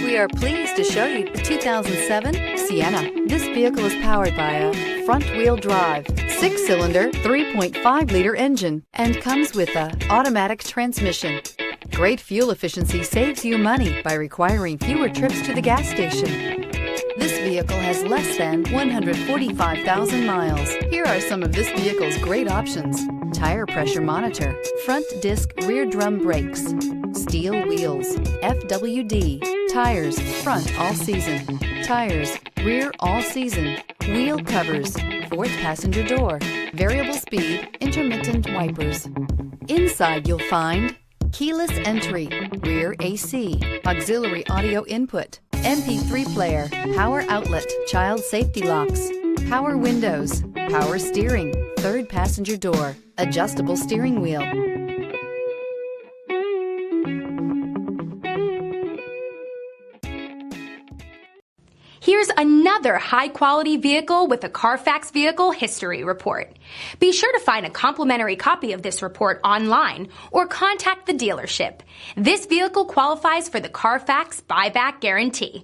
We are pleased to show you the 2007 Sienna. This vehicle is powered by a front-wheel drive, 6-cylinder, 3.5-liter engine, and comes with a automatic transmission. Great fuel efficiency saves you money by requiring fewer trips to the gas station. This vehicle has less than 145,000 miles. Here are some of this vehicle's great options: tire pressure monitor, front disc rear drum brakes, steel wheels, FWD, tires front all season, tires rear all season, wheel covers, fourth passenger door, variable speed, intermittent wipers. Inside you'll find keyless entry, rear AC, auxiliary audio input, MP3 player, power outlet, child safety locks, power windows, power steering, third passenger door, adjustable steering wheel. Here's another high-quality vehicle with a Carfax Vehicle History Report. Be sure to find a complimentary copy of this report online or contact the dealership. This vehicle qualifies for the Carfax Buyback Guarantee.